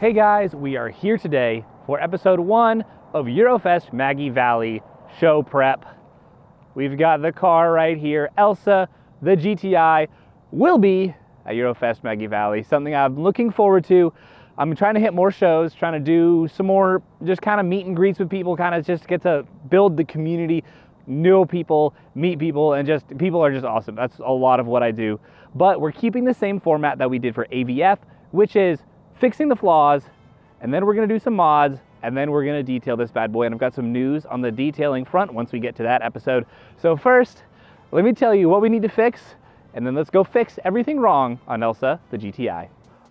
Hey guys, we are here today for episode 1 of Eurofest Maggie Valley show prep. We've got the car right here. Elsa the GTI will be at Eurofest Maggie Valley, something I'm looking forward to. I'm trying to hit more shows, trying to do some more just kind of meet and greets with people, kind of just get to build the community, know people, meet people, and just people are just awesome. That's a lot of what I do. But we're keeping the same format that we did for AVF, which is fixing the flaws, and then we're gonna do some mods, and then we're gonna detail this bad boy. And I've got some news on the detailing front once we get to that episode. So first, let me tell you what we need to fix, and then let's go fix everything wrong on Elsa the GTI.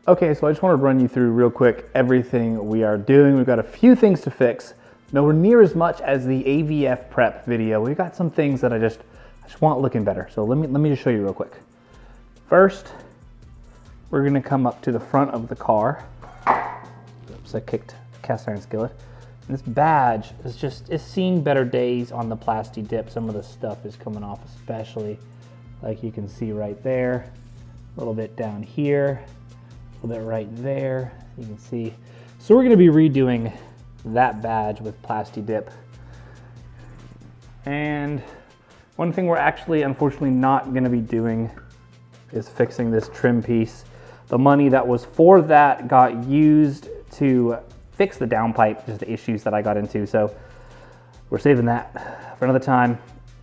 Okay, so I just want to run you through real quick everything we are doing. We've got a few things to fix. Nowhere near as much as the AVF prep video. We've got some things that I just want looking better. So let me just show you real quick. First, we're gonna come up to the front of the car. Oops, I kicked the cast iron skillet. And this badge is seeing better days on the plasti dip. Some of the stuff is coming off, especially like you can see right there. A little bit down here, a little bit right there, you can see. So we're gonna be redoing that badge with plasti dip. And one thing we're actually unfortunately not gonna be doing is fixing this trim piece. The money that was for that got used to fix the downpipe, just the issues that I got into. So we're saving that for another time.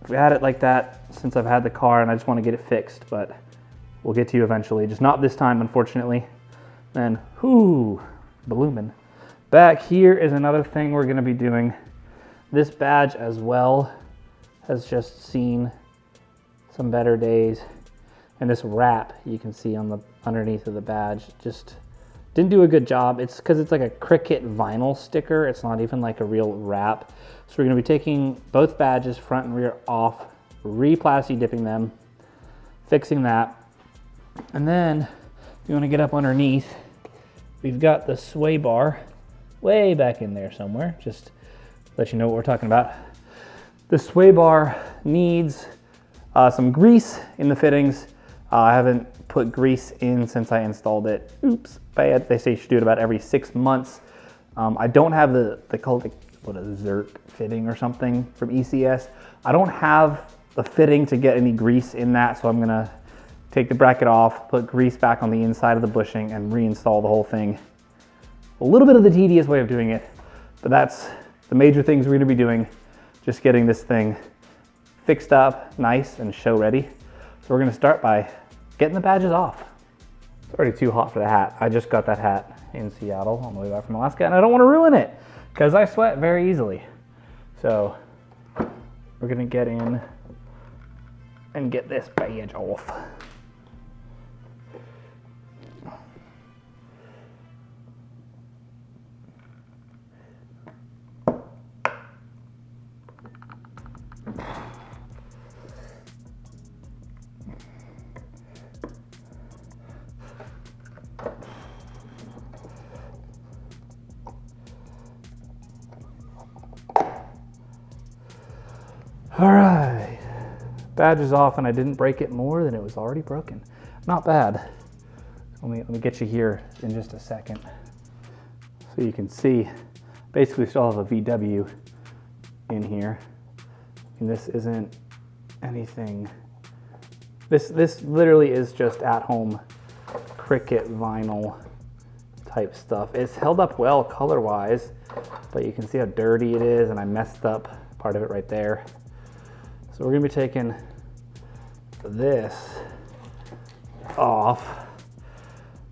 We had it like that since I've had the car and I just want to get it fixed, but we'll get to you eventually. Just not this time, unfortunately. Then, whoo, blooming. Back here is another thing we're gonna be doing. This badge as well has just seen some better days. And this wrap you can see on the underneath of the badge just didn't do a good job. It's because it's like a Cricut vinyl sticker. It's not even like a real wrap. So we're gonna be taking both badges front and rear off, re-plasti dipping them, fixing that. And then if you wanna get up underneath, we've got the sway bar way back in there somewhere. Just let you know what we're talking about. The sway bar needs some grease in the fittings. I haven't put grease in since I installed it. Oops, bad. They say you should do it about every 6 months. I don't have they call it what a Zerk fitting or something from ECS. I don't have the fitting to get any grease in that, so I'm gonna take the bracket off, put grease back on the inside of the bushing, and reinstall the whole thing. A little bit of the tedious way of doing it, but that's the major things we're gonna be doing. Just getting this thing fixed up, nice and show ready. So we're gonna start by getting the badges off. It's already too hot for the hat. I just got that hat in Seattle on the way back from Alaska, and I don't wanna ruin it because I sweat very easily. So we're gonna get in and get this badge off. All right, badge is off and I didn't break it more than it was already broken. Not bad. Let me get you here in just a second. So you can see, basically still have a VW in here. And this isn't anything, this literally is just at home Cricut vinyl type stuff. It's held up well color wise, but you can see how dirty it is and I messed up part of it right there. So we're gonna be taking this off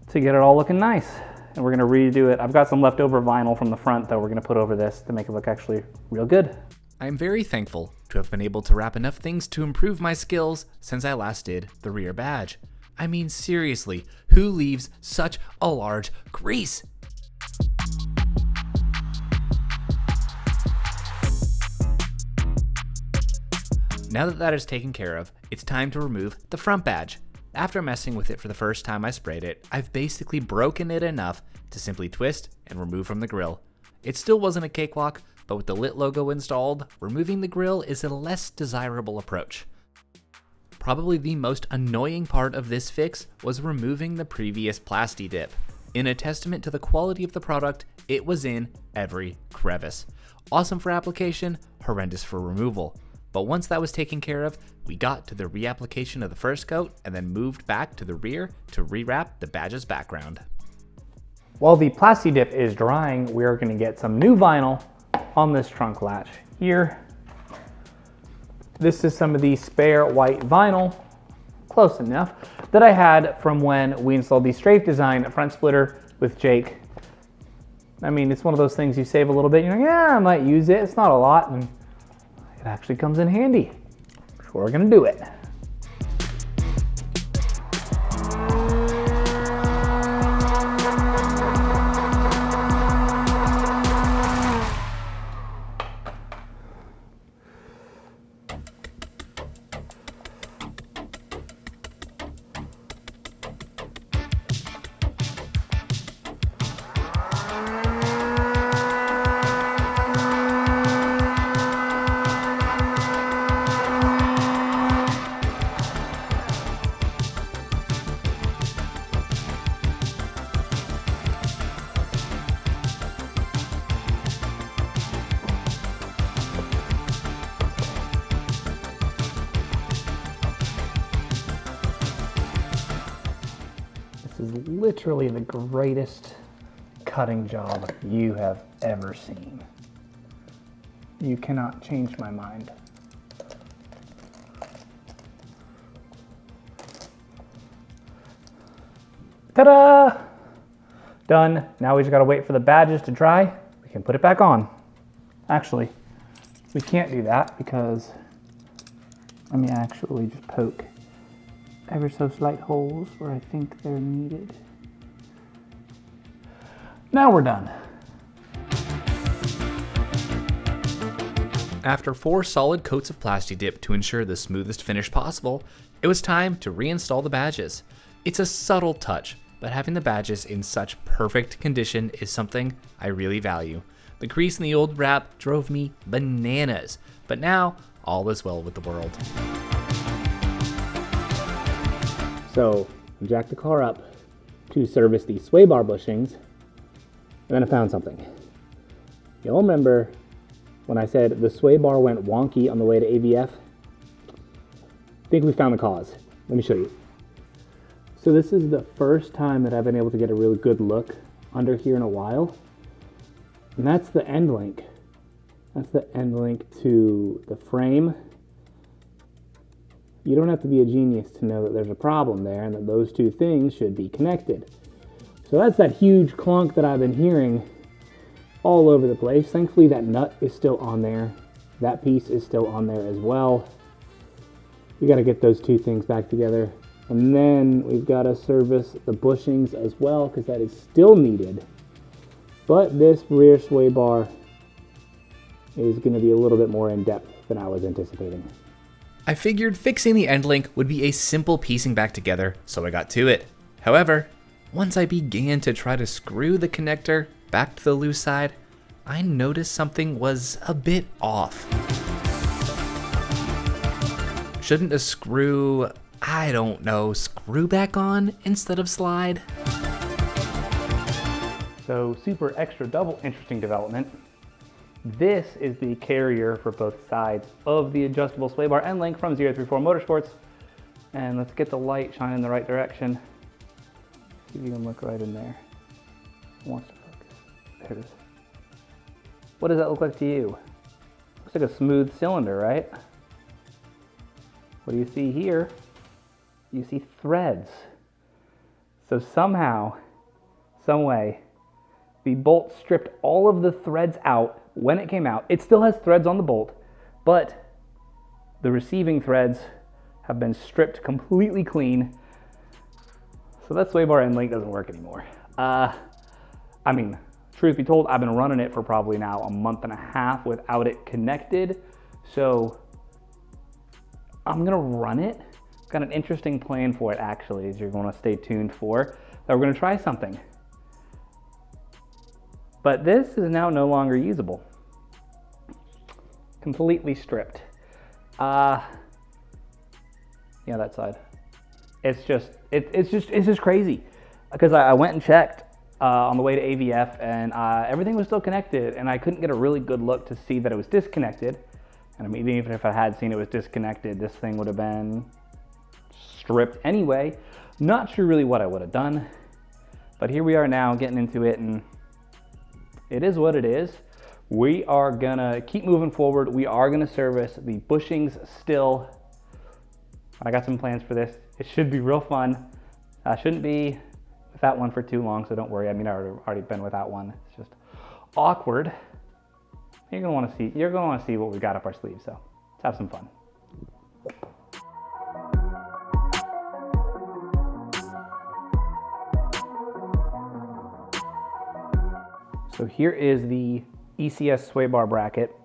to get it all looking nice. And we're gonna redo it. I've got some leftover vinyl from the front that we're gonna put over this to make it look actually real good. I'm very thankful to have been able to wrap enough things to improve my skills since I last did the rear badge. I mean, seriously, who leaves such a large crease? Now that that is taken care of, it's time to remove the front badge. After messing with it for the first time I sprayed it, I've basically broken it enough to simply twist and remove from the grill. It still wasn't a cakewalk, but with the lit logo installed, removing the grill is a less desirable approach. Probably the most annoying part of this fix was removing the previous plasti dip. In a testament to the quality of the product, it was in every crevice. Awesome for application, horrendous for removal. But once that was taken care of, we got to the reapplication of the first coat and then moved back to the rear to rewrap the badge's background. While the Plasti-Dip is drying, we're gonna get some new vinyl on this trunk latch here. This is some of the spare white vinyl, close enough, that I had from when we installed the Strafe Design front splitter with Jake. I mean, it's one of those things you save a little bit, you're like, yeah, I might use it, it's not a lot, and it actually comes in handy. So we're gonna do it. This is literally the greatest cutting job you have ever seen. You cannot change my mind. Ta-da! Done. Now we just gotta wait for the badges to dry. We can put it back on. Actually, we can't do that because let me actually just poke ever so slight holes where I think they're needed. Now we're done. After 4 solid coats of Plasti-Dip to ensure the smoothest finish possible, it was time to reinstall the badges. It's a subtle touch, but having the badges in such perfect condition is something I really value. The crease in the old wrap drove me bananas, but now all is well with the world. So I jacked the car up to service the sway bar bushings, and then I found something. You'll remember when I said the sway bar went wonky on the way to AVF? I think we found the cause. Let me show you. So this is the first time that I've been able to get a really good look under here in a while. And that's the end link. That's the end link to the frame. You don't have to be a genius to know that there's a problem there and that those two things should be connected. So that's that huge clunk that I've been hearing all over the place. Thankfully that nut is still on there. That piece is still on there as well. We got to get those two things back together. And then we've got to service the bushings as well because that is still needed. But this rear sway bar is going to be a little bit more in depth than I was anticipating. I figured fixing the end link would be a simple piecing back together, so I got to it. However, once I began to try to screw the connector back to the loose side, I noticed something was a bit off. Shouldn't a screw, I don't know, screw back on instead of slide? So super extra double interesting development. This is the carrier for both sides of the adjustable sway bar end link from 034 Motorsports. And let's get the light shining in the right direction. See if you can look right in there. It wants to focus. There it is. What does that look like to you? Looks like a smooth cylinder, right? What do you see here? You see threads. So somehow, some way, the bolt stripped all of the threads out when it came out. It still has threads on the bolt, but the receiving threads have been stripped completely clean. So that sway bar end link doesn't work anymore. I mean, truth be told, I've been running it for probably now a month and a half without it connected. So I'm gonna run it. Got an interesting plan for it actually, as you're gonna stay tuned for. That we're gonna try something. But this is now no longer usable. Completely stripped. Yeah, that side. It's just crazy. Because I went and checked on the way to AVF, and everything was still connected, and I couldn't get a really good look to see that it was disconnected. And I mean, even if I had seen it was disconnected, this thing would have been stripped anyway. Not sure really what I would have done, but here we are now getting into it, and it is what it is. We are gonna keep moving forward. We are gonna service the bushings still. I got some plans for this. It should be real fun. I shouldn't be without one for too long, so don't worry. I mean, I've already been without one. It's just awkward. You're gonna want to see what we got up our sleeve. So let's have some fun. So here is the ECS sway bar bracket.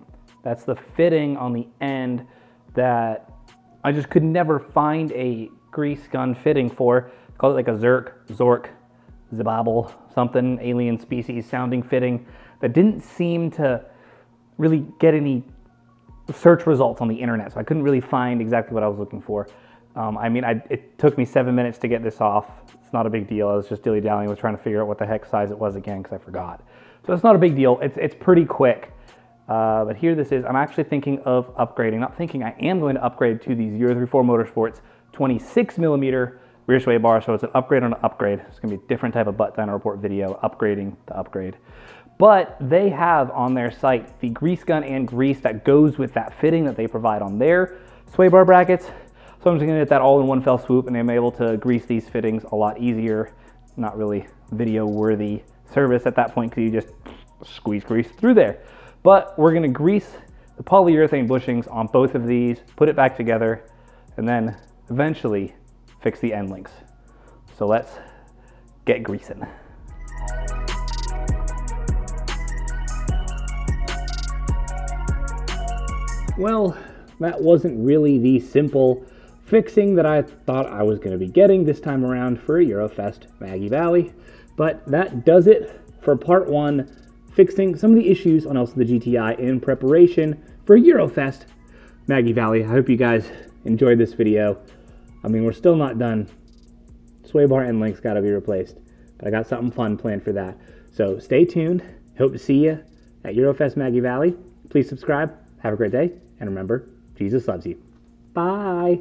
That's the fitting on the end that I just could never find a grease gun fitting for. Call it like a Zork, Zibabble, something, alien species sounding fitting that didn't seem to really get any search results on the internet. So I couldn't really find exactly what I was looking for. I mean, it took me 7 minutes to get this off. It's not a big deal. I was just dilly-dallying with trying to figure out what the heck size it was again because I forgot. So it's not a big deal. It's pretty quick. But here this is. I'm actually thinking of upgrading. Not thinking, I am going to upgrade to these Euro 34 Motorsports 26 millimeter rear sway bar. So it's an upgrade on an upgrade. It's going to be a different type of butt dyno report video, upgrading the upgrade. But they have on their site the grease gun and grease that goes with that fitting that they provide on their sway bar brackets. So I'm just gonna get that all in one fell swoop, and I'm able to grease these fittings a lot easier. Not really video worthy service at that point because you just squeeze grease through there. But we're gonna grease the polyurethane bushings on both of these, put it back together, and then eventually fix the end links. So let's get greasing. Well, that wasn't really the simple fixing that I thought I was going to be getting this time around for Eurofest Maggie Valley, but that does it for part one, fixing some of the issues on Elsa the GTI in preparation for Eurofest Maggie Valley. I hope you guys enjoyed this video. I mean, we're still not done. Sway bar end links got to be replaced, but I got something fun planned for that. So stay tuned. Hope to see you at Eurofest Maggie Valley. Please subscribe. Have a great day. And remember, Jesus loves you. Bye.